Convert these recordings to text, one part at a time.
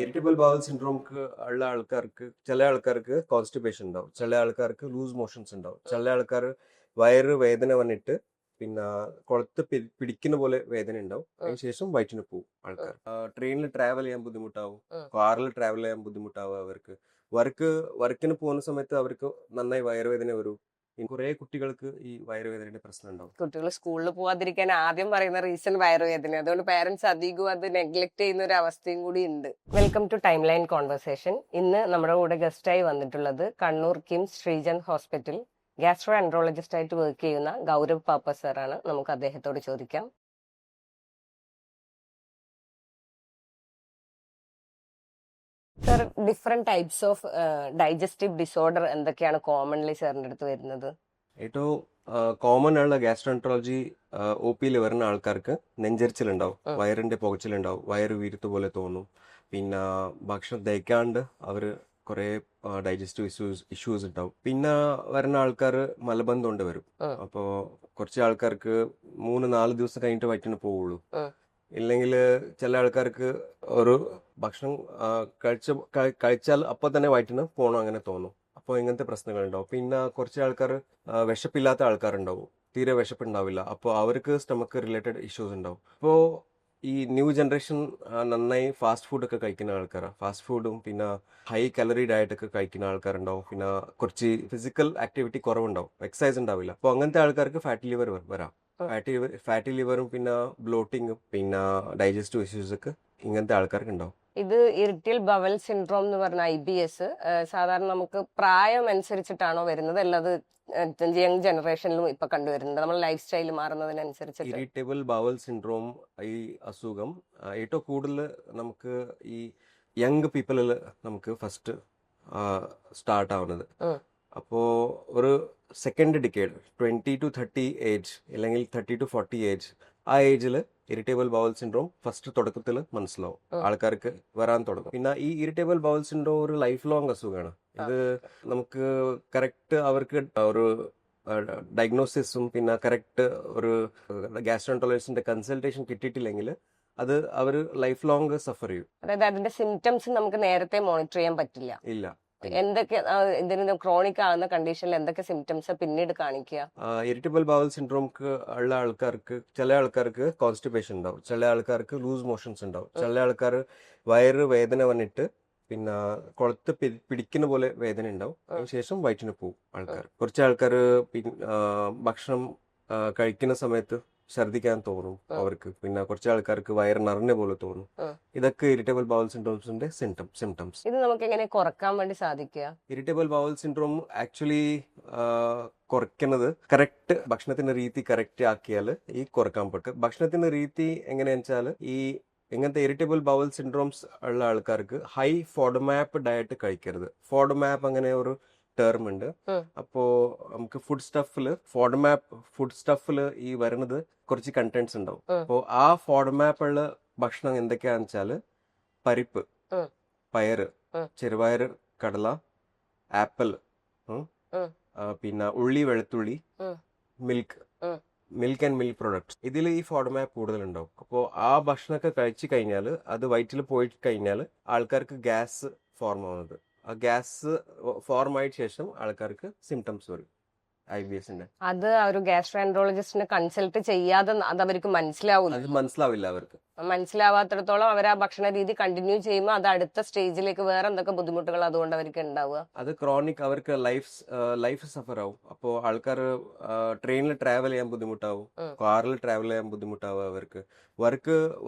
Irritable bowel സിൻഡ്രോംക്ക് ഉള്ള ആൾക്കാർക്ക് ചില ആൾക്കാർക്ക് കോൺസ്റ്റിപ്പേഷൻ ഉണ്ടാവും, ചില ആൾക്കാർക്ക് ലൂസ് മോഷൻസ് ഉണ്ടാവും, ചില ആൾക്കാർ വയറ് വേദന വന്നിട്ട് പിന്നെ കുളത്ത് പിടിക്കുന്ന പോലെ വേദന ഉണ്ടാവും. അതിനുശേഷം വയറ്റിന് പോവും ആൾക്കാർ. ട്രെയിനിൽ ട്രാവൽ ചെയ്യാൻ ബുദ്ധിമുട്ടാവും, കാറിൽ ട്രാവൽ ചെയ്യാൻ ബുദ്ധിമുട്ടാവും അവർക്ക്. വർക്കിന് പോകുന്ന സമയത്ത് അവർക്ക് നന്നായി വയറുവേദന വരും. കുറെ കുട്ടികൾക്ക് ഈ വയറുവേദനയുടെ പ്രശ്നം ഉണ്ടാവും. കുട്ടികൾ സ്കൂളിൽ പോവാതിരിക്കാൻ ആദ്യം പറയുന്ന റീസൺ വയറുവേദന. അതുകൊണ്ട് പാരന്റ്സ് അധികവും അത് നെഗ്ലക്ട് ചെയ്യുന്ന ഒരു അവസ്ഥയും കൂടി ഉണ്ട്. Welcome to timeline conversation. ഇന്ന് നമ്മുടെ കൂടെ ഗസ്റ്റായി വന്നിട്ടുള്ളത് Kannur KIMS Sreechand hospital gastroenterologist ആയിട്ട് വർക്ക് ചെയ്യുന്ന ഗൗരവ് പാപ്പ സാറാണ്. നമുക്ക് അദ്ദേഹത്തോട് ചോദിക്കാം. Sir, different types of digestive disorder എന്തൊക്കെയാണ് കോമൺലി സാറിന്റെ അടുത്ത് വരുന്നത്? ഏറ്റവും കോമൺ ഉള്ള ഗ്യാസ്ട്രോഎൻട്രോളജി ഒ പിയിൽ വരുന്ന ആൾക്കാർക്ക് നെഞ്ചരിച്ചിലുണ്ടാവും, വയറിന്റെ പുകച്ചിലുണ്ടാവും, വയറ് വീരുത്ത് പോലെ തോന്നും. പിന്നെ ഭക്ഷണം ദഹിക്കാണ്ട് അവര് കുറെ ഡൈജസ്റ്റീവ് ഇഷ്യൂസ് ഉണ്ടാവും. പിന്നെ വരുന്ന ആൾക്കാർ മലബന്ധം കൊണ്ട് വരും. അപ്പോ കുറച്ച് ആൾക്കാർക്ക് 3-4 ദിവസം കഴിഞ്ഞിട്ട് വയറ്റിന് പോവുള്ളൂ. ഇല്ലെങ്കിൽ ചില ആൾക്കാർക്ക് ഒരു ഭക്ഷണം കഴിച്ചാൽ അപ്പൊ തന്നെ വയറ്റിന് പോകണം അങ്ങനെ തോന്നും. അപ്പോൾ ഇങ്ങനത്തെ പ്രശ്നങ്ങൾ ഉണ്ടാവും. പിന്നെ കുറച്ച് ആൾക്കാർ വിശപ്പില്ലാത്ത ആൾക്കാരുണ്ടാവും, തീരെ വിശപ്പുണ്ടാവില്ല. അപ്പോൾ അവർക്ക് സ്റ്റമക്ക് റിലേറ്റഡ് ഇഷ്യൂസ് ഉണ്ടാവും. അപ്പോൾ ഈ ന്യൂ ജനറേഷൻ നന്നായി ഫാസ്റ്റ് ഫുഡ് ഒക്കെ കഴിക്കുന്ന ആൾക്കാരാണ്. ഫാസ്റ്റ് ഫുഡും പിന്നെ ഹൈ കലറി ഡയറ്റ് ഒക്കെ കഴിക്കുന്ന ആൾക്കാരുണ്ടാവും. പിന്നെ കുറച്ച് ഫിസിക്കൽ ആക്ടിവിറ്റി കുറവുണ്ടാവും, എക്സസൈസ് ഉണ്ടാവില്ല. അപ്പോൾ അങ്ങനത്തെ ആൾക്കാർക്ക് ഫാറ്റി ലിവർ വരാം. ഫാറ്റി ലിവറും പിന്നെ ബ്ലോട്ടിങ്ങും പിന്നെ ഡൈജസ്റ്റീവ് ഇഷ്യൂസ് ഒക്കെ ഇങ്ങനത്തെ ആൾക്കാർക്ക് ഉണ്ടാവും. ഇത് ഇറിറ്റബിൾ ബവൽ സിൻഡ്രോം എന്ന് പറഞ്ഞ IBS സാധാരണ നമുക്ക് പ്രായം അനുസരിച്ചിട്ടാണോ വരുന്നത്, അല്ലാതെ യങ് ജനറേഷനിലും ഇപ്പൊ കണ്ടുവരുന്നുണ്ട് നമ്മൾ ലൈഫ് സ്റ്റൈൽ മാറുന്നതിനനുസരിച്ചിട്ട്? ഇറിറ്റബിൾ ബവൽ സിൻഡ്രോം ഈ അസുഖം ഏറ്റവും കൂടുതൽ നമുക്ക് ഈ യങ് പീപ്പിളിൽ നമുക്ക് ഫസ്റ്റ് സ്റ്റാർട്ട് ആവുന്നത്. അപ്പോ ഒരു സെക്കൻഡ് ഡിക്കേഡ് 20 to 30 ഏജ് അല്ലെങ്കിൽ 30 to 40 ഏജ്, ആ ഏജിൽ ഇറിറ്റബിൾ ബവൽ സിൻഡ്രോം ഫസ്റ്റ് തുടക്കത്തിൽ മനസ്സിലാവും, ആൾക്കാർക്ക് വരാൻ തുടങ്ങും. പിന്നെ ഈ ഇറിറ്റബിൾ ബവൽ സിൻഡ്രോം ഒരു ലൈഫ് ലോങ് അസുഖമാണ്. ഇത് നമുക്ക് കറക്റ്റ് അവർക്ക് ഒരു ഡയഗ്നോസിസും പിന്നെ കറക്റ്റ് ഒരു ഗ്യാസ്ട്രോഎൻട്രോളജിസ്റ്റിന്റെ കൺസൾട്ടേഷൻ കിട്ടിയിട്ടില്ലെങ്കിൽ അത് അവർ ലൈഫ് ലോങ് സഫർ ചെയ്യും. അതായത് അതിന്റെ സിംറ്റംസ് നമുക്ക് നേരത്തെ മോണിറ്റർ ചെയ്യാൻ പറ്റില്ല. ഇല്ല. എന്തൊക്കെ ഇതിന് ക്രോണിക് ആകുന്ന കണ്ടീഷനിൽ എന്തൊക്കെ സിംറ്റംസ് പിന്നീട് കാണിക്കുക? ഇറിറ്റബിൾ ബവൽ സിൻഡ്രോംക്ക് ഉള്ള ആൾക്കാർക്ക് ചില ആൾക്കാർക്ക് കോൺസ്റ്റിപ്പേഷൻ ഉണ്ടാവും, ചില ആൾക്കാർക്ക് ലൂസ് മോഷൻസ് ഉണ്ടാവും, ചില ആൾക്കാർ വയറ് വേദന വന്നിട്ട് പിന്നെ കുളത്ത് പിടിക്കുന്ന പോലെ വേദന ഉണ്ടാവും. അതിനുശേഷം വയറ്റിന് പോവും ആൾക്കാർ. കുറച്ച് ആൾക്കാർ ഭക്ഷണം കഴിക്കുന്ന സമയത്ത് ഛർദിക്കാൻ തോന്നും അവർക്ക്. പിന്നെ കുറച്ച് ആൾക്കാർക്ക് വയറ് നിറഞ്ഞ പോലെ തോന്നും. ഇതൊക്കെ ഇറിറ്റബിൾ ബവൽ സിൻഡ്രോംസിന്റെ സിംറ്റംസ്. ഇത് നമുക്ക് എങ്ങനെ കുറക്കാൻ വേണ്ടി സാധിക്കുക? ഇറിറ്റബിൾ ബവൽ സിൻഡ്രോം ആക്ച്വലി കുറയ്ക്കുന്നത് കറക്റ്റ് ഭക്ഷണത്തിന്റെ രീതി കറക്റ്റ് ആക്കിയാൽ ഈ കുറക്കാൻ പറ്റും. ഭക്ഷണത്തിന്റെ രീതി എങ്ങനെയാണെന്ന് വെച്ചാൽ ഈ ഇങ്ങനത്തെ ഇറിറ്റബിൾ ബവൽ സിൻഡ്രോംസ് ഉള്ള ആൾക്കാർക്ക് ഹൈ ഫോഡമാപ്പ് ഡയറ്റ് കഴിക്കരുത്. ഫോഡമാപ്പ് അങ്ങനെ ഒരു ടേം ഉണ്ട്. അപ്പോ നമുക്ക് ഫുഡ് സ്റ്റഫില് ഈ വരുന്നത് കുറച്ച് കണ്ടന്റ്സ് ഉണ്ടാവും. അപ്പോ ആ ഫോഡമാപ്പ് ഉള്ള ഭക്ഷണം എന്തൊക്കെയാന്ന് വെച്ചാല് പരിപ്പ്, പയറ്, ചെറുപയറ്, കടല, ആപ്പിൾ, പിന്നെ ഉള്ളി, വെളുത്തുള്ളി, മിൽക്ക് ആൻഡ് മിൽക്ക് പ്രൊഡക്ട്സ്, ഇതിൽ ഈ ഫോഡമാപ്പ് കൂടുതലുണ്ടാവും. അപ്പോൾ ആ ഭക്ഷണമൊക്കെ കഴിച്ചു കഴിഞ്ഞാൽ അത് വയറ്റിൽ പോയി കഴിഞ്ഞാൽ ആൾക്കാർക്ക് ഗ്യാസ് ഫോം ആവുന്നത്. ആ ഗ്യാസ് ഫോം ആയ ശേഷം ആൾക്കാർക്ക് സിംറ്റംസ് വരും IBSന്റെ. അത് ഒരു ഗ്യാസ്ട്രോഎൻട്രോളജിസ്റ്റിനെ കൺസൾട്ട് ചെയ്യാതെ അത് അവർക്ക് മനസ്സിലാവില്ല. അവർക്ക് മനസ്സിലാവാത്തിടത്തോളം അവർ ആ ഭക്ഷണ രീതി കണ്ടിന്യൂ ചെയ്യുമ്പോൾ അത് അടുത്ത സ്റ്റേജിലേക്ക് വേറെ എന്തൊക്കെ ബുദ്ധിമുട്ടുകൾ അതുകൊണ്ട് അവർക്ക് ഉണ്ടാവുക? അത് ക്രോണിക് അവർക്ക് ലൈഫ് സഫർ ആവും. അപ്പോൾ ആൾക്കാർ ട്രെയിനിൽ ട്രാവൽ ചെയ്യാൻ ബുദ്ധിമുട്ടാവും, കാറിൽ ട്രാവൽ ചെയ്യാൻ ബുദ്ധിമുട്ടാവും അവർക്ക്.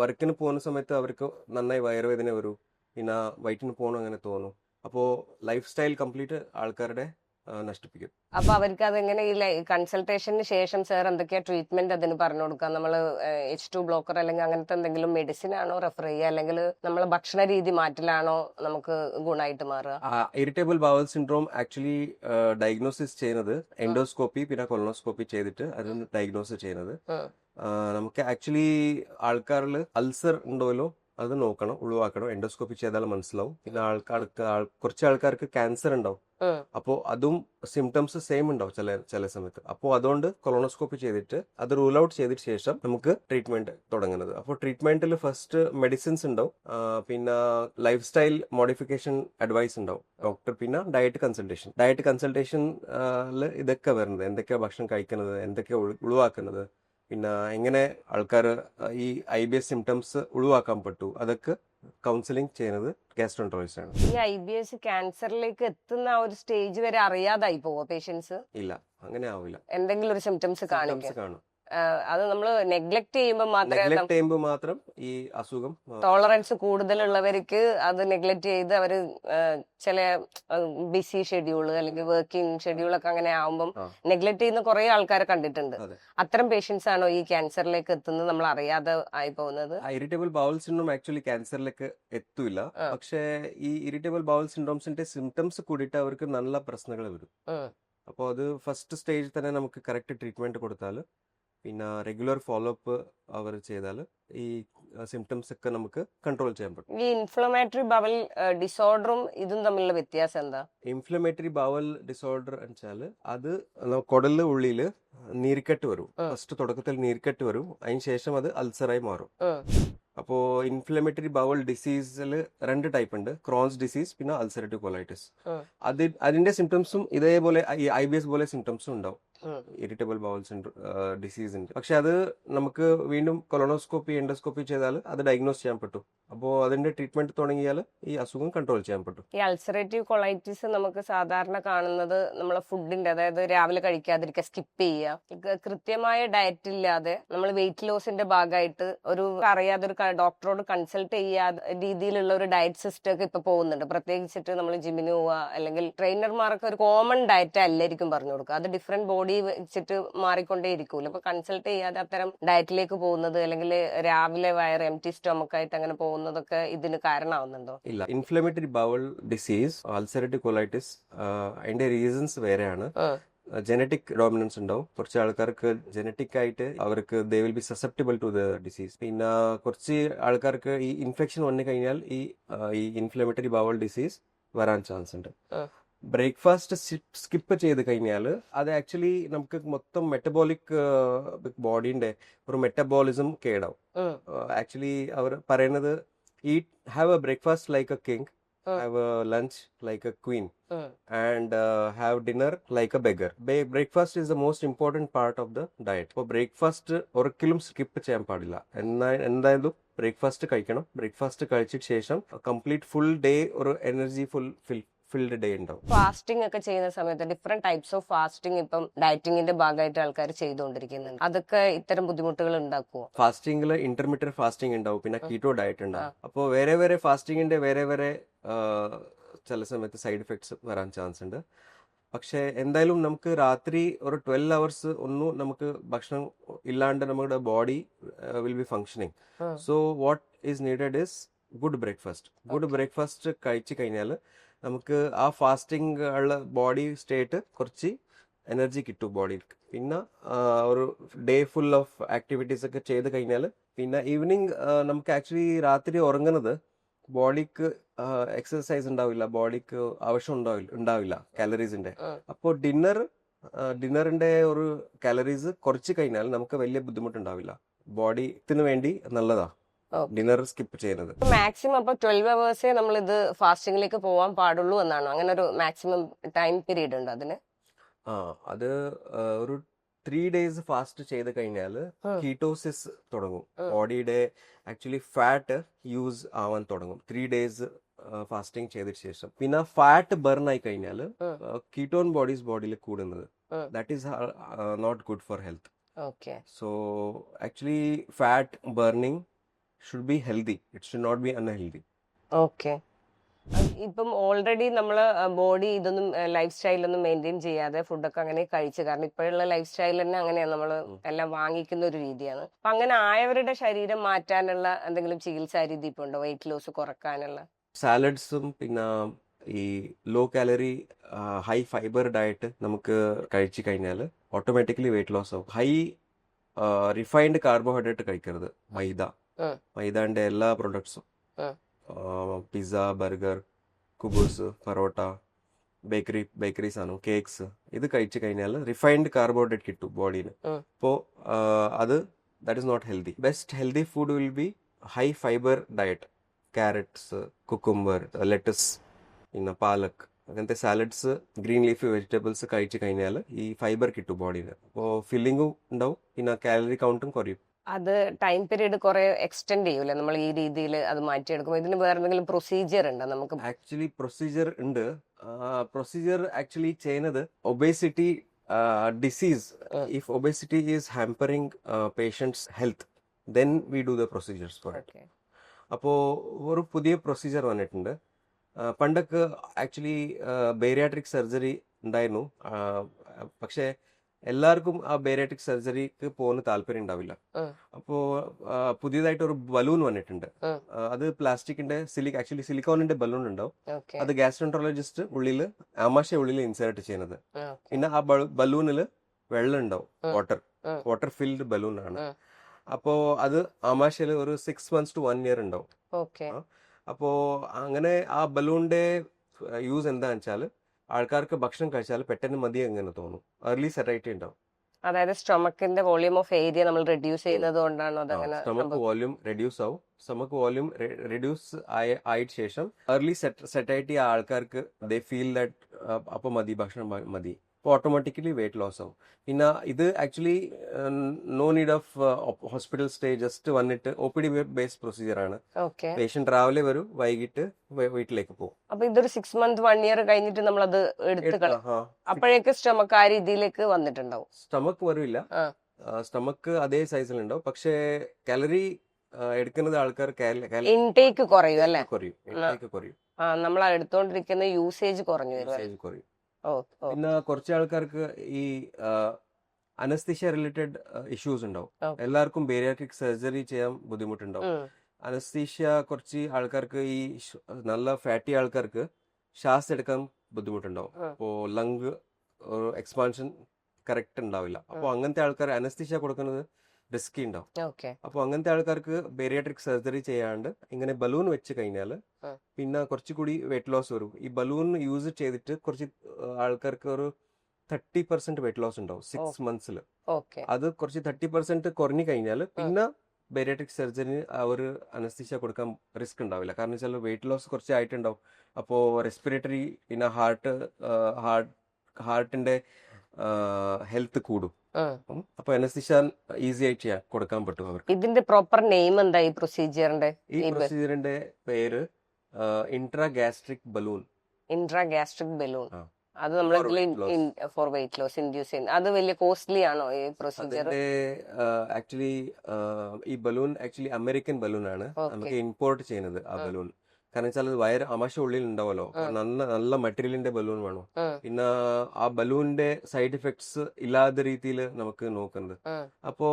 വർക്കിന് പോകുന്ന സമയത്ത് അവർക്ക് നന്നായി വയറുവേദന വരും, പിന്നെ വയറ്റിന് പോകണം അങ്ങനെ തോന്നും. അപ്പോൾ ലൈഫ് സ്റ്റൈൽ കംപ്ലീറ്റ് ആൾക്കാരുടെ നശിപ്പിക്കും. അപ്പൊ അവർക്ക് അതെങ്ങനെ ഈ കൺസൾട്ടേഷന് ശേഷം സാർ എന്തൊക്കെയാ ട്രീറ്റ്മെന്റ് അതിന് പറഞ്ഞു കൊടുക്കാം? നമ്മൾ H2 ബ്ലോക്കർ അല്ലെങ്കിൽ അങ്ങനത്തെ എന്തെങ്കിലും മെഡിസിൻ ആണോ റെഫർ ചെയ്യുക, അല്ലെങ്കിൽ നമ്മൾ ഭക്ഷണ രീതി മാറ്റലാണോ നമുക്ക് ഗുണമായിട്ട് മാറുക? Irritable bowel syndrome actually diagnosis ചെയ്യുന്നത് എൻഡോസ്കോപ്പി പിന്നെ കൊളോണോസ്കോപ്പി ചെയ്തിട്ട് അത് ഡയഗ്നോസ് ചെയ്യുന്നത്. നമുക്ക് ആക്ച്വലി ആൾക്കാരിൽ അൾസർ ഉണ്ടോലോ, അത് നോക്കണം, ഒഴിവാക്കണം. എൻഡോസ്കോപ്പി ചെയ്താൽ മനസ്സിലാവും. പിന്നെ കുറച്ച് ആൾക്കാർക്ക് ക്യാൻസർ ഉണ്ടാവും. ഉം. അപ്പോൾ അതും സിംറ്റംസ് സെയിം ഉണ്ടാവും ചില സമയത്ത്. അപ്പോൾ അതുകൊണ്ട് കൊളോണോസ്കോപ്പി ചെയ്തിട്ട് അത് റൂൾ ഔട്ട് ചെയ്തിട്ട് ശേഷം നമുക്ക് ട്രീറ്റ്മെന്റ് തുടങ്ങുന്നത്. അപ്പോൾ ട്രീറ്റ്മെന്റിൽ ഫസ്റ്റ് മെഡിസിൻസ് ഉണ്ടാവും, പിന്നെ ലൈഫ് സ്റ്റൈൽ മോഡിഫിക്കേഷൻ അഡ്വൈസ് ഉണ്ടാവും ഡോക്ടർ, പിന്നെ ഡയറ്റ് കൺസൾട്ടേഷനിൽ ഇതൊക്കെ വരുന്നത്, എന്തൊക്കെയാ ഭക്ഷണം കഴിക്കുന്നത്, എന്തൊക്കെയാ ഒഴിവാക്കുന്നത്, പിന്നെ എങ്ങനെ ആൾക്കാർ ഈ IBS സിംറ്റംസ് ഒഴിവാക്കാൻ പറ്റൂ, അതൊക്കെ കൗൺസിലിംഗ് ചെയ്യുന്നത് ഗ്യാസ്ട്രോഎൻട്രോളജിസ്റ്റ് ആണ്. ഈ IBS ക്യാൻസറിലേക്ക് എത്തുന്ന ആ ഒരു സ്റ്റേജ് വരെ അറിയാതായി പോവോ പേഷ്യൻസ്? ഇല്ല, അങ്ങനെ ആവില്ല. എന്തെങ്കിലും ഒരു സിംറ്റംസ് കാണിക്കും. സിംറ്റംസ് കാണും. അത് നമ്മൾ നെഗ്ലക്ട് ചെയ്യുമ്പോൾ മാത്രമേ നെഗ്ലക്ട് ചെയ്യുമ്പോൾ മാത്രം ഈ അസുഖം ടോളറൻസ് കൂടുതലുള്ളവർക്ക് അത് നെഗ്ലക്ട് ചെയ്ത് അവര് ചില ബിസി ഷെഡ്യൂൾ അല്ലെങ്കിൽ വർക്കിംഗ് ഷെഡ്യൂളൊക്കെ അങ്ങനെ ആവുമ്പം നെഗ്ലക്ട് ചെയ്യുന്ന കുറെ ആൾക്കാരെ കണ്ടിട്ടുണ്ട്. അതെ. അത്തരം പേഷ്യൻസ് ആണോ ഈ ക്യാൻസറിലേക്ക് എത്തുന്നത്, നമ്മൾ അറിയാതെ ആയി പോകുന്നത്? ഇറിറ്റബിൾ ബൗൾ സിൻഡ്രോം ആക്ച്വലി ക്യാൻസറിലേക്ക് എത്തൂല. പക്ഷേ ഈ ഇറിറ്റബിൾ ബൗൾ സിൻഡ്രോംസിന്റെ സിംറ്റംസ് കൂടിയിട്ട് അവർക്ക് നല്ല പ്രശ്നങ്ങൾ വരും. അപ്പോൾ അത് ഫസ്റ്റ് സ്റ്റേജിൽ തന്നെ നമുക്ക് കറക്റ്റ് ട്രീറ്റ്മെന്റ് കൊടുത്താൽ, പിന്നെ റെഗുലർ ഫോളോ അപ്പ് അവർ ചെയ്താൽ ഈ സിംറ്റംസ് ഒക്കെ നമുക്ക് കൺട്രോൾ ചെയ്യാൻ പറ്റും. ഈ ഇൻഫ്ലമേറ്ററി ബവൽ ഡിസോർഡറും ഇതും തമ്മിലുള്ള വ്യത്യാസം എന്താ? ഇൻഫ്ലമേറ്ററി ബവൽ ഡിസോർഡർ വെച്ചാൽ അത് കുടലിന്റെ ഉള്ളിൽ നീർക്കെട്ട് വരും. ഫസ്റ്റ് തുടക്കത്തിൽ നീർക്കെട്ട് വരും, അതിന് ശേഷം അത് അൾസറായി മാറും. അപ്പോൾ ഇൻഫ്ലമേറ്ററി ബവൽ ഡിസീസിൽ 2 ടൈപ്പ് ഉണ്ട്, ക്രോൺസ് ഡിസീസ് പിന്നെ അൾസറേറ്റീവ് കൊളൈറ്റിസ്. അതിന്റെ സിംറ്റംസും ഇതേപോലെ ഈ IBS പോലെ സിംറ്റംസും ഉണ്ടാവും ഇറിറ്റബിൾ ബൗൾ ഡിസീസിന്റെ. പക്ഷെ അത് നമുക്ക് വീണ്ടും കൊളോണോസ്കോപ്പി എൻഡോസ്കോപ്പി ചെയ്താൽ അത് ഡയഗ്നോസ് ചെയ്യാൻ പറ്റും. അപ്പോൾ അതിന്റെ ട്രീറ്റ്മെന്റ് തുടങ്ങിയാൽ ഈ അസുഖം കൺട്രോൾ ചെയ്യാൻ പറ്റും. ഈ അൾസറേറ്റീവ് കൊളൈറ്റിസ് നമുക്ക് സാധാരണ കാണുന്നത് നമ്മളെ ഫുഡിന്റെ, അതായത് രാവിലെ കഴിക്കാതിരിക്കുക, സ്കിപ്പ് ചെയ്യുക, കൃത്യമായ ഡയറ്റ് ഇല്ലാതെ നമ്മൾ വെയിറ്റ് ലോസിന്റെ ഭാഗമായിട്ട് ഒരു അറിയാതെ ഒരു ഡോക്ടറോട് കൺസൾട്ട് ചെയ്യാതെ രീതിയിലുള്ള ഒരു ഡയറ്റ് സിസ്റ്റം ഒക്കെ ഇപ്പൊ പോകുന്നുണ്ട്. പ്രത്യേകിച്ചിട്ട് നമ്മൾ ജിമ്മിന് പോവുക അല്ലെങ്കിൽ ട്രെയിനർമാർക്ക് ഒരു കോമൺ ഡയറ്റ് അല്ലായിരിക്കും പറഞ്ഞു കൊടുക്കുക. അത് ഡിഫറെന്റ് ബോഡി വെച്ചിട്ട് മാറിക്കൊണ്ടേ ഇരിക്കൂല. അപ്പൊ കൺസൾട്ട് ചെയ്യാതെ അത്തരം ഡയറ്റിലേക്ക് പോകുന്നത് അല്ലെങ്കിൽ രാവിലെ വയർ എംപ്റ്റി സ്റ്റൊമക്ക് ആയിട്ട് അങ്ങനെ പോകുന്നതൊക്കെ ഇതിന് കാരണമാവുന്നുണ്ടോ? ഇല്ല, inflammatory bowel disease, ulcerative colitis, അതിന്റെ റീസൺസ് വേറെയാണ്. ജനറ്റിക് ഡോമിനൻസ് ഉണ്ടാവും. കുറച്ച് ആൾക്കാർക്ക് ജനറ്റിക് ആയിട്ട് അവർക്ക് they will be susceptible to the disease. പിന്നെ കുറച്ച് ആൾക്കാർക്ക് ഈ ഇൻഫെക്ഷൻ വന്നു കഴിഞ്ഞാൽ ഈ ഇൻഫ്ലമേറ്ററി ബവൽ ഡിസീസ് വരാൻ ചാൻസ് ഉണ്ട്. ബ്രേക്ക്ഫാസ്റ്റ് സ്കിപ്പ് ചെയ്ത് കഴിഞ്ഞാൽ അത് ആക്ച്വലി നമുക്ക് മൊത്തം മെറ്റബോളിക് ബോഡീന്റെ ഒരു മെറ്റബോളിസം കേടാവും. ആക്ച്വലി അവർ പറയുന്നത് have A breakfast like A king, have a lunch like a queen, and have dinner like a beggar. Breakfast is the most important part of the diet. അപ്പോൾ breakfast ഒരിക്കലും skip ചെയ്യാൻ പാടില്ല. എന്തായാലും breakfast കഴിക്കണം. Breakfast കഴിച്ചിട്ട് ശേഷം complete full day ഒരു energy filled day ഉണ്ടാവും. ഫാസ്റ്റിംഗ് ഒക്കെ ചെയ്യുന്ന സമയത്ത് ഡിഫറെന്റ് ടൈപ്സ് ഓഫ് ഫാസ്റ്റിംഗ് ഇപ്പം ഡയറ്റിംഗിന്റെ ഭാഗമായിട്ട് ആൾക്കാർ ചെയ്തുകൊണ്ടിരിക്കുന്നുണ്ട്. അതൊക്കെ ഇത്തരം ബുദ്ധിമുട്ടുകൾ ഉണ്ടാക്കുമോ? ഫാസ്റ്റിംഗിൽ ഇന്റർമീഡിയറ്റ് ഫാസ്റ്റിംഗ് ഉണ്ടാവും, പിന്നെ കീറ്റോ ഡയറ്റ് ഉണ്ടാവും. അപ്പോൾ വേറെ ഫാസ്റ്റിംഗിന്റെ വേറെ ചില സമയത്ത് സൈഡ് എഫക്ട്സ് വരാൻ ചാൻസ് ഉണ്ട്. പക്ഷെ എന്തായാലും നമുക്ക് രാത്രി ഒരു 12 hours ഒന്നും നമുക്ക് ഭക്ഷണം ഇല്ലാണ്ട് നമ്മുടെ body will be functioning. So what is needed is good breakfast കഴിച്ചു കഴിഞ്ഞാൽ നമുക്ക് ആ ഫാസ്റ്റിംഗ് ഉള്ള ബോഡി സ്റ്റേറ്റ് കുറച്ച് എനർജി കിട്ടും ബോഡിയിൽ. പിന്നെ ഒരു ഡേ ഫുൾ ഓഫ് ആക്ടിവിറ്റീസ് ഒക്കെ ചെയ്ത് കഴിഞ്ഞാൽ പിന്നെ ഈവനിങ് നമുക്ക് ആക്ച്വലി രാത്രി ഉറങ്ങുന്നത് ബോഡിക്ക് എക്സസൈസ് ഉണ്ടാവില്ല, ബോഡിക്ക് ആവശ്യം ഉണ്ടാവില്ല കാലറീസിന്റെ. അപ്പോൾ ഡിന്നറിന്റെ ഒരു കാലറീസ് കുറച്ച് കഴിഞ്ഞാൽ നമുക്ക് വലിയ ബുദ്ധിമുട്ടുണ്ടാവില്ല. ബോഡിത്തിന് വേണ്ടി നല്ലതാ ഡിന്നർ സ്കിപ്പ് ചെയ്യുന്നത്. മാക്സിമം അപ്പൊ 12 hours നമ്മൾ ഇത് ഫാസ്റ്റിംഗിലേക്ക് പോവാൻ പാടുള്ളൂ എന്നാണോ? അങ്ങനെ ഒരു മാക്സിമം ടൈം പീരീഡ് ഉണ്ട് അതിന്? അത് ഒരു 3 days ഫാസ്റ്റ് ചെയ്ത് കഴിഞ്ഞാൽ കീറ്റോസിസ് തുടങ്ങും. ബോഡിയുടെ ആക്ച്വലി ഫാറ്റ് യൂസ് ആവാൻ തുടങ്ങും 3 days ഫാസ്റ്റിംഗ് ചെയ്തതിന് ശേഷം. പിന്നെ ഫാറ്റ് ബേൺ ആയി കഴിഞ്ഞാൽ കീറ്റോൺ ബോഡിയിൽ കൂടുന്നത്, that is not good for health. So actually fat burning should be healthy, it should not be unhealthy. Okay. ഇപ്പം ഓൾറെഡി നമ്മള് ബോഡി ഇതൊന്നും ലൈഫ് സ്റ്റൈലൊന്നും മെയിൻറ്റെയിൻ ചെയ്യാതെ ഫുഡൊക്കെ അങ്ങനെ കഴിച്ചു, കാരണം ഇപ്പോഴുള്ള ലൈഫ് സ്റ്റൈൽ തന്നെ അങ്ങനെയാണ്, നമ്മൾ എല്ലാം വാങ്ങിക്കുന്ന ഒരു രീതിയാണ്. അപ്പൊ അങ്ങനെ ആയവരുടെ ശരീരം മാറ്റാനുള്ള എന്തെങ്കിലും ചികിത്സാ രീതി ഇപ്പൊ ഉണ്ടോ, വെയിറ്റ് ലോസ് കുറക്കാനുള്ള? സാലഡ്സും പിന്നെ ഈ low calorie high fibre diet നമുക്ക് കഴിച്ചു കഴിഞ്ഞാൽ ഓട്ടോമാറ്റിക്കലി വെയിറ്റ് ലോസ് ആവും. ഹൈ റിഫൈൻഡ് കാർബോഹൈഡ്രേറ്റ് കഴിക്കരുത്, മൈദ ഉം, മൈദാന്റെ എല്ലാ പ്രൊഡക്ട്സും, ഉം. പിസ്സ, ബർഗർ, കുബൂസ്, പൊറോട്ട, ബേക്കറി സാധനം, കേക്ക്സ്, ഇത് കഴിച്ചു കഴിഞ്ഞാൽ റിഫൈൻഡ് കാർബോഹൈഡ്രേറ്റ് കിട്ടും ബോഡിയിൽ. ഉം. അപ്പോൾ അത് that is not healthy. Best healthy food will be high fibre diet. Carrots, cucumber, lettuce, പിന്നെ പാലക്, അങ്ങനത്തെ സാലഡ്സ്, ഗ്രീൻ ലീഫി വെജിറ്റബിൾസ് കഴിച്ചു കഴിഞ്ഞാൽ ഈ ഫൈബർ കിട്ടും ബോഡിയിൽ. അപ്പോൾ ഫില്ലിങ്ങും ഉണ്ടാവും, പിന്നെ കാലറി കൗണ്ടും കുറയും. അത് ടൈം പീരീഡ് കുറെ എക്സ്റ്റെൻഡ് ചെയ്യൂലേ നമ്മൾ ഈ രീതിയിൽ അത് മാറ്റിയെടുക്കുമ്പോൾ? ഇതിന് വേറെ എന്തെങ്കിലും പ്രൊസീജിയർ ഉണ്ടോ നമുക്ക്? ആക്ച്വലി പ്രൊസീജിയർ ഉണ്ട്. പ്രൊസീജിയർ ആക്ച്വലി ചെയ്യുന്നത് obesity disease, if obesity is hampering patients health, then we do the procedures for it. Okay. അപ്പോൾ ഒരു പുതിയ പ്രൊസീജിയർ വന്നിട്ടുണ്ട്. പണ്ടൊക്കെ ആക്ച്വലി ബേരിയാട്രിക് സർജറി ഉണ്ടായിരുന്നു. പക്ഷേ എല്ലാവർക്കും ആ ബേരിയാട്രിക് സർജറിക്ക് പോകുന്ന താല്പര്യം ഉണ്ടാവില്ല. അപ്പോൾ പുതിയതായിട്ട് ഒരു ബലൂൺ വന്നിട്ടുണ്ട്. അത് പ്ലാസ്റ്റിക്കിന്റെ ആക്ച്വലി സിലിക്കോണിന്റെ ബലൂൺ ഉണ്ടാവും. അത് ഗ്യാസ്ട്രോൻട്രോളജിസ്റ്റ് ആമാശയ ഉള്ളിൽ ഇൻസേർട്ട് ചെയ്യുന്നത്. പിന്നെ ആ ബലൂണിൽ വെള്ളം ഉണ്ടാവും, വാട്ടർ ഫിൽഡ് ബലൂൺ ആണ്. അപ്പോ അത് ആമാശയിൽ ഒരു 6 months to 1 year ഉണ്ടാവും. അപ്പോ അങ്ങനെ ആ ബലൂണിന്റെ യൂസ് എന്താന്ന് വെച്ചാൽ ആൾക്കാർക്ക് ഭക്ഷണം കഴിച്ചാൽ പെട്ടെന്ന് മതി എങ്ങനെ തോന്നും, ഏർലി സെറ്റൈറ്റി ഉണ്ടാവും. അതായത് സ്റ്റൊമക്കിന്റെ വോളിയം ഓഫ് ഏരിയ നമ്മൾ റെഡ്യൂസ് ചെയ്യുന്നത് കൊണ്ടാണോ അതങ്ങനെ? സ്റ്റൊമക്ക് വോള്യൂം റെഡ്യൂസ് ആവും. സ്റ്റൊമക്ക് വോള്യൂം റെഡ്യൂസ് ആയിട്ട് ശേഷം ഏർലി സെറ്റൈറ്റി ആൾക്കാർക്ക് ദേ ഫീൽ ദാറ്റ് അപ്പൊ മതി, ഭക്ഷണം മതി. അപ്പോൾ ഓട്ടോമാറ്റിക്കലി വെയിറ്റ് ലോസ് ആവും. പിന്നെ ഇത് actually no need of hospital stay, just വന്നിട്ട് OPD ബേസ്ഡ് പ്രൊസീജിയർ ആണ്. പേഷ്യന്റ് രാവിലെ വരും, വൈകിട്ട് വീട്ടിലേക്ക് പോകും. അപ്പൊ ഇതൊരു 6 month 1 year കഴിഞ്ഞിട്ട് നമ്മൾ അത് അപ്പോഴേക്ക് സ്റ്റൊമക്ക് ആ രീതിയിലേക്ക് വന്നിട്ടുണ്ടാവും? സ്റ്റൊമക്ക് വരില്ല, സ്റ്റൊമക്ക് അതേ സൈസിലുണ്ടാവും. പക്ഷേ കാലറി എടുക്കുന്നത് ആൾക്കാർ ഇൻടേക്ക് കുറയും അല്ലേ? കുറയും. നമ്മൾ എടുത്തോണ്ടിരിക്കുന്ന യൂസേജ് കുറഞ്ഞു കുറയും. പിന്നെ കുറച്ച് ആൾക്കാർക്ക് ഈ അനസ്തീഷ്യ റിലേറ്റഡ് ഇഷ്യൂസ് ഉണ്ടാവും. എല്ലാവർക്കും ബേരിയാട്രിക് സർജറി ചെയ്യാൻ ബുദ്ധിമുട്ടുണ്ടാവും. അനസ്തീഷ്യ കുറച്ച് ആൾക്കാർക്ക്, ഈ നല്ല ഫാറ്റി ആൾക്കാർക്ക് ശ്വാസം എടുക്കാൻ ബുദ്ധിമുട്ടുണ്ടാവും. അപ്പോൾ ലങ് എക്സ്പാൻഷൻ കറക്റ്റ് ഉണ്ടാവില്ല. അപ്പോൾ അങ്ങനത്തെ ആൾക്കാർ അനസ്തീഷ്യ കൊടുക്കുന്നത് റിസ്കി ഉണ്ടാവും. അപ്പോൾ അങ്ങനത്തെ ആൾക്കാർക്ക് ബേരിയാട്രിക് സർജറി ചെയ്യാണ്ട് ഇങ്ങനെ ബലൂൺ വെച്ച് കഴിഞ്ഞാൽ പിന്നെ കുറച്ചുകൂടി വെയിറ്റ് ലോസ് വരും. ഈ ബലൂൺ യൂസ് ചെയ്തിട്ട് കുറച്ച് ആൾക്കാർക്ക് ഒരു 30% വെയിറ്റ് ലോസ് ഉണ്ടാവും 6 months. അത് കുറച്ച് 30% കുറഞ്ഞു കഴിഞ്ഞാൽ പിന്നെ ബേരിയാട്രിക് സർജറി ഒരു അനസ്തീഷ്യ കൊടുക്കാൻ റിസ്ക് ഉണ്ടാവില്ല. കാരണം വെച്ചാൽ വെയിറ്റ് ലോസ് കുറച്ച് ആയിട്ടുണ്ടാവും. അപ്പോൾ റെസ്പിറേറ്ററി, പിന്നെ ഹാർട്ടിന്റെ ഹെൽത്ത് കൂടും. അപ്പൊ അനസ്തീഷ്യ ഈസി ആയിട്ട് കൊടുക്കാൻ പറ്റും അവർക്ക്. ഇതിന്റെ പ്രോപ്പർ നെയിം എന്താ ഈ പ്രൊസീജിയറിന്റെ? ഈ പ്രൊസീജിയറിന്റെ പേര് ഇൻട്രാഗാസ്ട്രിക് ബലൂൺ. ഇൻട്രാഗാസ്ട്രിക് ബലൂൺ. അത് നമ്മൾ ഫോർ വെയിറ്റ് ലോസ് ഇൻഡ്യൂസ് ചെയ്യുന്നത്. അത് വലിയ കോസ്റ്റ്ലി ആണോ ഈ പ്രൊസീജിയർ? ആക്ച്വലി ഈ ബലൂൺ ആക്ച്വലി അമേരിക്കൻ ബലൂൺ ആണ് നമുക്ക് ഇമ്പോർട്ട് ചെയ്യുന്നത്. ആ ബലൂൺ കാരണം വെച്ചാൽ അത് ആമാശയ ഉള്ളിൽ ഉണ്ടാവല്ലോ, നല്ല മെറ്റീരിയലിന്റെ ബലൂൺ വേണം. പിന്നെ ആ ബലൂണിന്റെ സൈഡ് ഇഫക്ട്സ് ഇല്ലാത്ത രീതിയിൽ നമുക്ക് നോക്കുന്നത്. അപ്പോ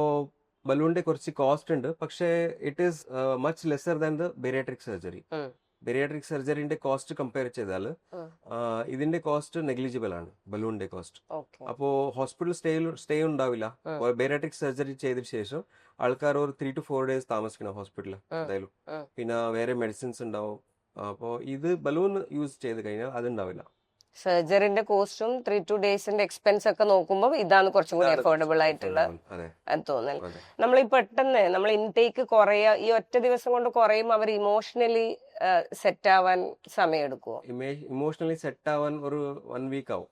ബലൂണിന്റെ കുറച്ച് കോസ്റ്റ് ഉണ്ട്, പക്ഷേ it is much lesser than the bariatric surgery. Bariatric സർജറിന്റെ കോസ്റ്റ് കമ്പയർ ചെയ്താൽ ഇതിന്റെ കോസ്റ്റ് നെഗ്ലിജിബിൾ ആണ്, ബലൂണിന്റെ കോസ്റ്റ്. അപ്പോ ഹോസ്പിറ്റൽ സ്റ്റേ ഉണ്ടാവില്ല. ബേരിയാട്രിക് സർജറി ചെയ്തതിനു ശേഷം ആൾക്കാർ ഒരു 3 to 4 days താമസിക്കണം ഹോസ്പിറ്റലിൽ എന്തായാലും. പിന്നെ വേറെ മെഡിസിൻസ് ഉണ്ടാവും. അപ്പോൾ ഇത് ബലൂൺ യൂസ് ചെയ്ത് കഴിഞ്ഞാൽ അതുണ്ടാവില്ല. സർജറിന്റെ കോസ്റ്റും 3 to 2 days എക്സ്പെൻസ് ഒക്കെ നോക്കുമ്പോൾ ഇതാണ് കുറച്ചും കൂടി അഫോർഡബിൾ ആയിട്ടുള്ള തോന്നൽ. നമ്മൾ ഈ പെട്ടെന്ന് നമ്മൾ ഇൻടേക്ക് കുറയ ഈ ഒറ്റ ദിവസം കൊണ്ട് കുറയും, അവർ ഇമോഷണലി സെറ്റ് ആവാൻ സമയം എടുക്കുമോ? ഇമോഷണലി സെറ്റ് ആവാൻ ഒരു 1 week ആവും.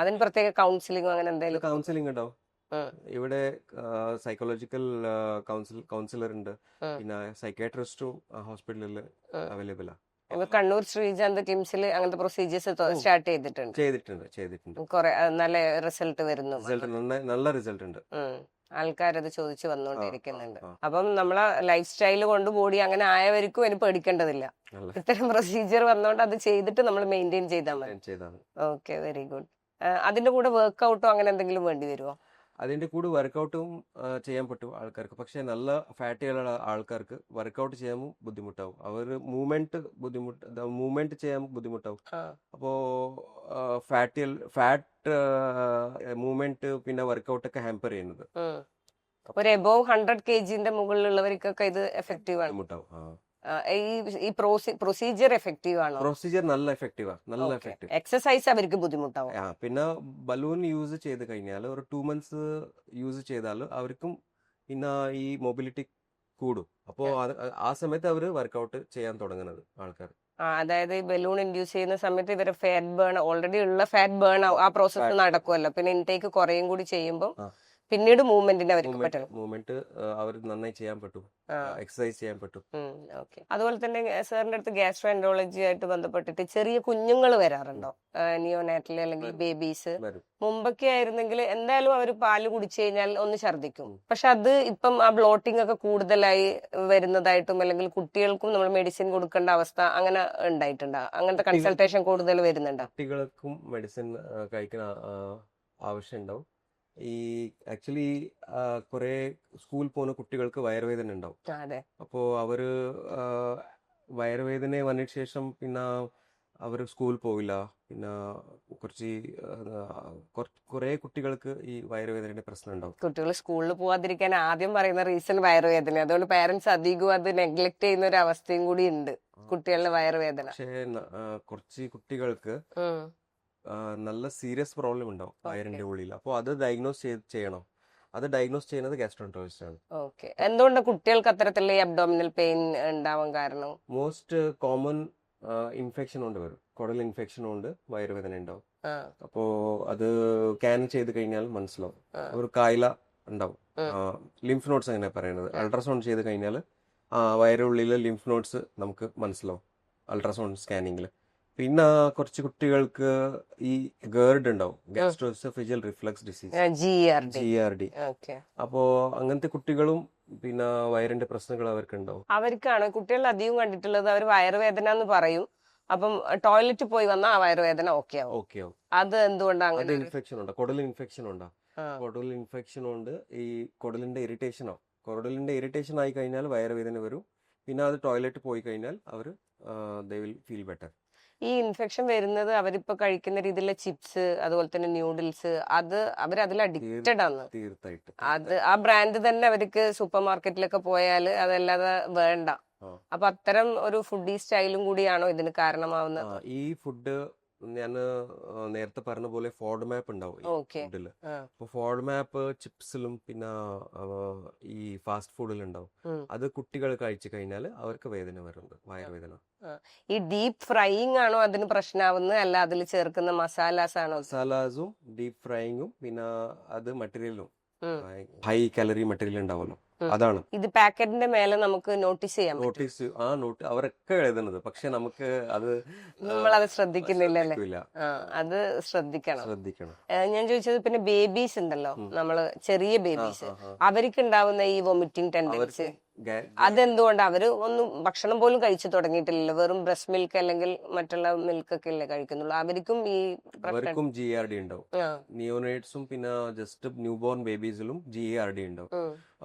അതിന് പ്രത്യേക കൗൺസിലിംഗ് അങ്ങനെ എന്തെങ്കിലും? കൗൺസിലിംഗ് ഉണ്ടാവും. ഇവിടെ സൈക്കോളജിക്കൽ കൗൺസിലർ ഉണ്ട്, പിന്നെ സൈക്കാട്രിസ്റ്റും ഹോസ്പിറ്റലിൽ അവൈലബിൾ ആണ്. കണ്ണൂർ ശ്രീചന്ദ് കിംസിൽ അങ്ങനത്തെ പ്രൊസീജിയേഴ്സ് സ്റ്റാർട്ട് ചെയ്തിട്ടുണ്ട്. കുറെ നല്ല റിസൾട്ട് വരുന്നു. നല്ല റിസൾട്ട് ഉണ്ട്. ആൾക്കാരത് ചോദിച്ചു വന്നുകൊണ്ടിരിക്കുന്നുണ്ട്. അപ്പം നമ്മളെ ലൈഫ് സ്റ്റൈൽ കൊണ്ട് ബോഡി അങ്ങനെ ആയവർക്കും അതിന് പേടിക്കേണ്ടതില്ല. ഇത്തരം പ്രൊസീജിയർ വന്നോണ്ട് അത് ചെയ്തിട്ട് നമ്മൾ മെയിൻറ്റെയിൻ ചെയ്താൽ മതി. Okay, very good. അതിന്റെ കൂടെ വർക്ക്ഔട്ടോ അങ്ങനെ എന്തെങ്കിലും വേണ്ടി വരുമോ? അതിന്റെ കൂടെ വർക്കൗട്ടും ചെയ്യാൻ പറ്റും ആൾക്കാർക്ക്. പക്ഷെ നല്ല ഫാറ്റുകളുള്ള ആൾക്കാർക്ക് വർക്കൗട്ട് ചെയ്യാൻ ബുദ്ധിമുട്ടാവും. അവർ മൂവ്മെന്റ് ചെയ്യാൻ ബുദ്ധിമുട്ടാവും. അപ്പോ ഫാറ്റ് മൂവ്മെന്റ് പിന്നെ വർക്കൗട്ട് ഒക്കെ ഹാമ്പർ ചെയ്യുന്നത്. ഒരു എബോവ് 100 kg മുകളിലുള്ളവർക്കൊക്കെ ഇത് എഫക്റ്റീവ് ആണ്. ബുദ്ധിമുട്ടാവും. ഈ പ്രൊസീജിയർ എഫക്റ്റീവ് ആണോ? പ്രൊസീജിയർ നല്ല എഫക്റ്റീവാ, നല്ല എഫക്റ്റീവ്. എക്സസൈസ് അവർക്ക് ബുദ്ധിമുട്ടാവും. പിന്നെ ബലൂൺ യൂസ് ചെയ്ത് കഴിഞ്ഞാൽ ഒരു 2 months യൂസ് ചെയ്താൽ അവർക്കും പിന്നെ ഈ മൊബിലിറ്റി കൂടും. അപ്പോൾ ആ സമയത്ത് അവർ വർക്കൗട്ട് ചെയ്യാൻ തുടങ്ങുന്നത് ആൾക്കാർ. അതായത് ഈ ബലൂൺ ഇൻഡ്യൂസ് ചെയ്യുന്ന സമയത്ത് ഇവരെ ഫാറ്റ് ബേൺ, ഓൾറെഡി ഉള്ള ഫാറ്റ് ബേൺ ആ പ്രോസസ്സ് നടക്കുമല്ലോ. പിന്നെ ഇൻടേക്ക് കുറയും കൂടി ചെയ്യുമ്പോൾ പിന്നീട് മൂവ്മെന്റിന് അവർക്ക് പറ്റണം. മൂവ്മെന്റ് അവർ നന്നായി ചെയ്യാൻ പറ്റും, എക്സസൈസ് ചെയ്യാൻ പറ്റും. ഓക്കെ. അതുപോലെ തന്നെ സാറിന്റെ അടുത്ത് ഗ്യാസ്ട്രോ എൻട്രോളജി ആയിട്ട് ബന്ധപ്പെട്ടിട്ട് ചെറിയ കുഞ്ഞുങ്ങൾ വരാറുണ്ടോ? നിയോനാറ്റൽ അല്ലെങ്കിൽ ബേബീസ്. മുമ്പൊക്കെ ആയിരുന്നെങ്കിൽ എന്തായാലും അവർ പാല് കുടിച്ചു കഴിഞ്ഞാൽ ഒന്ന് ഛർദ്ദിക്കും. പക്ഷെ അത് ഇപ്പം ആ ബ്ലോട്ടിംഗ് ഒക്കെ കൂടുതലായി വരുന്നതായിട്ടും അല്ലെങ്കിൽ കുട്ടികൾക്കും നമ്മൾ മെഡിസിൻ കൊടുക്കേണ്ട അവസ്ഥ അങ്ങനെ ഉണ്ടായിട്ടുണ്ടോ? അങ്ങനത്തെ കൺസൾട്ടേഷൻ കൂടുതൽ വരുന്നുണ്ടോ? കുട്ടികൾക്കും മെഡിസിൻ കഴിക്കുന്ന ആവശ്യം ഉണ്ടാവും. ഈ ആക്ച്വലി കുറെ സ്കൂളിൽ പോകുന്ന കുട്ടികൾക്ക് വയറുവേദന ഉണ്ടാവും. അപ്പോ അവര് വയറുവേദന വന്നതിന് ശേഷം പിന്നെ അവർ സ്കൂളിൽ പോവില്ല. പിന്നെ കുറെ കുട്ടികൾക്ക് ഈ വയറുവേദനയുടെ പ്രശ്നം ഉണ്ടാവും. കുട്ടികൾ സ്കൂളിൽ പോവാതിരിക്കാൻ ആദ്യം പറയുന്ന റീസൺ വയറുവേദന. അതുകൊണ്ട് പാരന്റ്സ് അധികം അത് നെഗ്ലക്ട് ചെയ്യുന്ന ഒരു അവസ്ഥയും കൂടി ഉണ്ട് കുട്ടികളുടെ വയറുവേദന. പക്ഷേ കുറച്ച് കുട്ടികൾക്ക് നല്ല സീരിയസ് പ്രോബ്ലം ഉണ്ടാവും വയറിന്റെ ഉള്ളിൽ. അപ്പോൾ അത് ഡയഗ്നോസ് ചെയ്യണം. അത് ഡയഗ്നോസ് ചെയ്യുന്നത് ഗാസ്ട്രോഎൻട്രോളജിസ്റ്റ് ആണ്. ഓക്കെ. എന്തുകൊണ്ട് കുട്ടികൾക്ക് അത്തരത്തിലുള്ള അബ്ഡോമിനൽ പെയിൻ ഉണ്ടാവാൻ കാരണം? മോസ്റ്റ് കോമൺ ഇൻഫെക്ഷൻ കൊണ്ട് വരും. കുടൽ ഇൻഫെക്ഷൻ കൊണ്ട് വയറുവേദന ഉണ്ടാവും. അപ്പോ അത് സ്കാൻ ചെയ്ത് കഴിഞ്ഞാൽ മനസ്സിലാവും. ഒരു കായില ഉണ്ടാവും. ലിംഫ് നോട്ട്സ് അങ്ങനെ പറയുന്നത്. അൾട്രാസൗണ്ട് ചെയ്ത് കഴിഞ്ഞാൽ വയറുള്ളിലെ ലിംഫ് നോട്ട്സ് നമുക്ക് മനസ്സിലാവും അൾട്രാസൗണ്ട് സ്കാനിങ്ങിൽ. പിന്നെ കുറച്ച് കുട്ടികൾക്ക് ഈ ഗേർഡ് ഉണ്ടാവും, ഗാസ്ട്രോഎസോഫേജിയൽ റിഫ്ലക്സ് ഡിസീസ്, GERD. അപ്പോ അങ്ങനത്തെ കുട്ടികളും പിന്നെ വയറിന്റെ പ്രശ്നങ്ങൾ അവർക്ക് ഉണ്ടാവും. അവർക്കാണ് കുട്ടികൾ അധികം കണ്ടിട്ടുള്ളത്. അവർ വയറുവേദന എന്ന് പറയും. അപ്പം ടോയ്ലറ്റ് പോയി വന്നാൽ ആ വയറുവേദന ഓക്കെ ആവും. അത് എന്തുകൊണ്ടാണ്? അത് ഇൻഫെക്ഷൻ ഉണ്ട്, കുടൽ ഇൻഫെക്ഷൻ ഉണ്ടാ. കുടൽ ഇൻഫെക്ഷൻ കൊണ്ട് ഈ കുടലിന്റെ ഇറിറ്റേഷൻ ആവും. കുടലിന്റെ ഇറിറ്റേഷൻ ആയി കഴിഞ്ഞാൽ വയറുവേദന വരും. പിന്നെ അത് ടോയ്ലറ്റ് പോയി കഴിഞ്ഞാൽ അവർ ദേ വിൽ ഫീൽ ബെറ്റർ. ഈ ഇൻഫെക്ഷൻ വരുന്നത് അവരിപ്പോ കഴിക്കുന്ന രീതിയിലുള്ള ചിപ്സ്, അതുപോലെ തന്നെ ന്യൂഡിൽസ്, അത് അവരതിൽ അഡിക്റ്റഡ് ആണ്. തീർച്ചയായിട്ടും അത് ആ ബ്രാൻഡ് തന്നെ അവർക്ക് സൂപ്പർ മാർക്കറ്റിലൊക്കെ പോയാൽ അതല്ലാതെ വേണ്ട. അപ്പൊ അത്തരം ഒരു ഫുഡി സ്റ്റൈലും കൂടിയാണോ ഇതിന് കാരണമാവുന്നത്? ഈ ഫുഡ് ഞാൻ നേരത്തെ പറഞ്ഞ പോലെ ഫോഡ് മാപ്പ് ഉണ്ടാവും ഫുഡില്. അപ്പൊ ഫോഡ് മാപ്പ് ചിപ്സിലും പിന്നെ ഈ ഫാസ്റ്റ് ഫുഡിലും ഉണ്ടാവും. അത് കുട്ടികൾ കഴിച്ചു കഴിഞ്ഞാൽ അവർക്ക് വേദന വരുന്നത്, വയറുവേദന. ഈ ഡീപ് ഫ്രൈയിങ് ആണോ അതിന് പ്രശ്നമാവുന്നത്, അല്ല അതിൽ ചേർക്കുന്ന മസാലാസ് ആണോ? മസാലാസും ഡീപ് ഫ്രൈയിങ്ങും പിന്നെ അത് മെറ്റീരിയലും ഹൈ കാലറി മെറ്റീരിയൽ ഉണ്ടാവുമല്ലോ, അതാണ്. ഇത് പാക്കറ്റിന്റെ മേലെ നമുക്ക് നോട്ടീസ് ചെയ്യാം. അവരൊക്കെ എഴുതുന്നത്, പക്ഷെ നമുക്ക് അത് നമ്മളത് ശ്രദ്ധിക്കുന്നില്ലല്ലേ? അത് ശ്രദ്ധിക്കണം. ഞാൻ ചോദിച്ചത് പിന്നെ ബേബീസ് ഉണ്ടല്ലോ, നമ്മള് ചെറിയ ബേബീസ്, അവർക്ക് ഉണ്ടാവുന്ന ഈ വൊമിറ്റിംഗ് ടെൻഡൻസി അതെന്തുകൊണ്ട്? അവര് ഒന്നും ഭക്ഷണം പോലും കഴിച്ചു തുടങ്ങിയിട്ടില്ലല്ലോ, വെറും ബ്രസ്റ്റ് മിൽക്ക് അല്ലെങ്കിൽ മറ്റുള്ള മിൽക്ക് ഒക്കെ അല്ലേ കഴിക്കുന്നുള്ളൂ. അവർക്കും GERD ഉണ്ടാവും. നിയോനേറ്റ്സും പിന്നെ ജസ്റ്റ് ന്യൂ ബോർൺ ബേബീസിലും GERD ഉണ്ടാവും.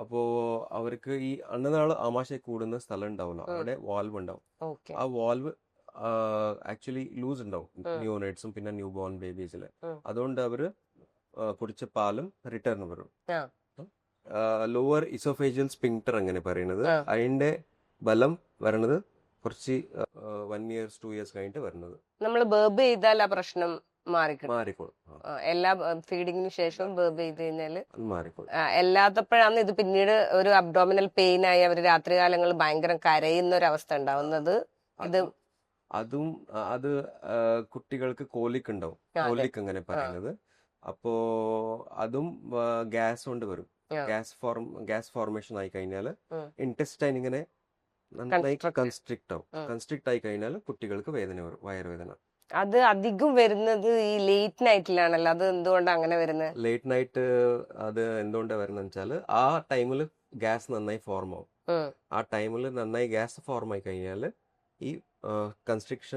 അപ്പോ അവർക്ക് ഈ അന്നനാള് ആമാശയ കൂടുന്ന സ്ഥലം ഉണ്ടാവുമല്ലോ, അവിടെ വാൽവ് ഉണ്ടാവും. ആ വാൽവ് ആക്ച്വലി ലൂസ് ഉണ്ടാവും നിയോനേറ്റ്സും പിന്നെ ന്യൂ ബോർൺ ബേബീസില്. അതുകൊണ്ട് അവര് കുടിച്ച പാലും റിട്ടേൺ വരും. ലോവർ ഇസോഫേജിയൽ സ്പിങ്ക്ടർ അങ്ങനെ പറയുന്നത്, അതിന്റെ ബലം വരണത് കുറച്ച് 1 year 2 years കഴിഞ്ഞിട്ട് വരുന്നത്. നമ്മൾ ബേബ് ചെയ്താൽ ആ പ്രശ്നം മാറിക്കോളും. എല്ലാ ഫീഡിങ്ങിന് ശേഷം ബേബ് ചെയ്ത് കഴിഞ്ഞാല് മാറിക്കോളും. എല്ലാത്തപ്പോഴാണ് ഇത് പിന്നീട് ഒരു അബ്ഡോമിനൽ പെയിൻ ആയി അവർ രാത്രികാലങ്ങളിൽ ഭയങ്കര കരയുന്ന ഒരു അവസ്ഥ ഉണ്ടാവുന്നത്. അതും അത് കുട്ടികൾക്ക് കോലിക് ഉണ്ടാവും, കോലിക് അങ്ങനെ പറയുന്നത്. അപ്പോ അതും ഗ്യാസ് കൊണ്ട് വരും. ഗ്യാസ് ഫോർമേഷൻ ആയി കഴിഞ്ഞാൽ ഇന്റെസ്റ്റൈൻ ഇങ്ങനെ നന്നായി കൺസ്ട്രിക്ട് ആയി കഴിഞ്ഞാൽ കുട്ടികൾക്ക് വേദന വരും, വയറുവേദന. അത് അധികം വരുന്നത് ഈ ലേറ്റ് നൈറ്റിലാണല്ലോ, അത് എന്തുകൊണ്ടാണ് അങ്ങനെ വരുന്നത്? ലേറ്റ് നൈറ്റ് അത് എന്തുകൊണ്ടാണ് വരുന്നത് വെച്ചാല് ആ ടൈമിൽ ഗ്യാസ് നന്നായി ഫോം ആവും. ആ ടൈമിൽ നന്നായി ഗ്യാസ് ഫോം ആയി കഴിഞ്ഞാൽ ഈ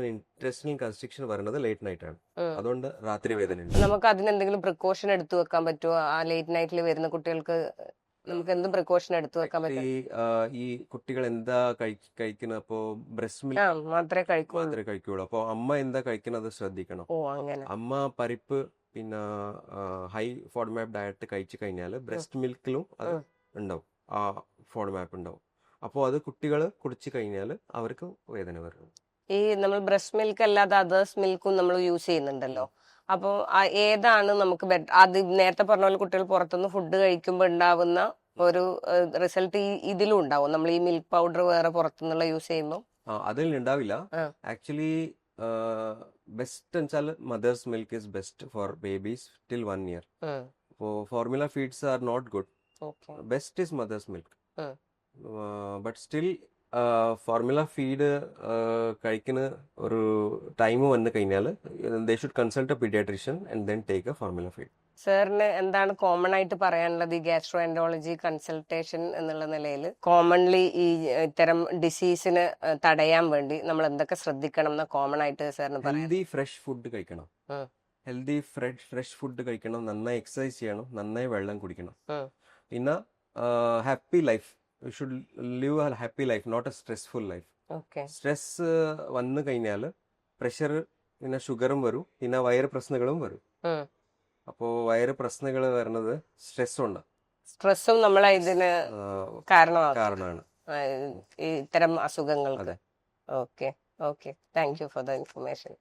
ഇന്റെസ്റ്റിനൽ കൺസ്ട്രിക്ഷൻ വരുന്നത് ലേറ്റ് നൈറ്റ് ആണ്. അതുകൊണ്ട് രാത്രി വേദന ഉണ്ട്. നമുക്ക് അതിനെന്തെങ്കിലും പ്രിക്കോഷൻ എടുത്തു വെക്കാൻ പറ്റുമോ? ആ ലേറ്റ് നൈറ്റിൽ വരുന്ന കുട്ടികൾക്ക് നമുക്ക് എന്തും പ്രിക്കോഷൻ എടുത്തു വെക്കാൻ പറ്റും? ഈ കുട്ടികൾ എന്താ കഴിക്കുന്നത്? അപ്പോ ബ്രസ്റ്റ് മിൽക്ക് മാത്രമേ കഴിക്കുള്ളൂ. അപ്പൊ അമ്മ എന്താ കഴിക്കുന്നത് ശ്രദ്ധിക്കണം. അമ്മ പരിപ്പ് പിന്നെ ഹൈ ഫോഡ് മാപ്പ് ഡയറ്റ് കഴിച്ചു കഴിഞ്ഞാൽ ബ്രസ്റ്റ് മിൽക്കിലും അത് ഉണ്ടാവും, ആ ഫോഡ് മാപ്പ് ഉണ്ടാവും. അപ്പോൾ അത് കുട്ടികൾ കുടിച്ചു കഴിഞ്ഞാൽ അവർക്ക് വേദന വരും. ഈ നമ്മൾ ബ്രസ്റ്റ് മിൽക്ക് അല്ലാതെ അതേഴ്സ് മിൽക്കും നമ്മൾ യൂസ് ചെയ്യുന്നുണ്ടല്ലോ. അപ്പോൾ ഏതാണ് നമുക്ക് ബെറ്റർ? അത് നേരത്തെ പറഞ്ഞ പോലെ കുട്ടികൾ പുറത്തുനിന്ന് ഫുഡ് കഴിക്കുമ്പോൾ ഉണ്ടാവുന്ന ഒരു റിസൾട്ട് ഇതിലും ഉണ്ടാവും. നമ്മൾ ഈ മിൽക്ക് പൗഡർ വേറെ പുറത്തുനിന്നുള്ള യൂസ് ചെയ്യുമ്പോൾ അതിൽ ഉണ്ടാവില്ല. ആ. ആക്ച്വലി ബെസ്റ്റ് വെച്ചാൽ mother's milk is best for babies till 1 year. അപ്പോൾ formula feeds are not good. Okay. Best is mother's milk. But still formula feed കഴിക്കുന്ന ഒരു ടൈം വന്നു കഴിഞ്ഞാൽ they should consult a paediatrician and then take a formula feed. സാറിന് എന്താണ് common ആയിട്ട് പറയാനുള്ളത് ഈ ഗാസ്ട്രോ എൻട്രോളജി കൺസൾട്ടേഷൻ എന്നുള്ള നിലയിൽ? കോമൺലി ഈ ഇത്തരം ഡിസീസിന് തടയാൻ വേണ്ടി നമ്മൾ എന്തൊക്കെ ശ്രദ്ധിക്കണം എന്ന് കോമൺ ആയിട്ട് സാറിന് പറയാം? ഹെൽത്തി ഫ്രഷ് ഫുഡ് കഴിക്കണം. ഹെൽത്തി ഫ്രഷ് ഫുഡ് കഴിക്കണം, നന്നായി എക്സസൈസ് ചെയ്യണം, നന്നായി വെള്ളം കുടിക്കണം. പിന്നെ happy life. You should live a happy life, not a stressful life. Stress വന്നു കഴിഞ്ഞാൽ പ്രഷർ, പിന്നെ ഷുഗറും വരും, പിന്നെ വയറ് പ്രശ്നങ്ങളും വരും. അപ്പോൾ വയറ് പ്രശ്നങ്ങൾ വരുന്നത് സ്ട്രെസ്സും നമ്മളെ ഇതിന് കാരണമാണ്, ഇത്തരം അസുഖങ്ങൾക്ക്. Okay. Thank you for the information.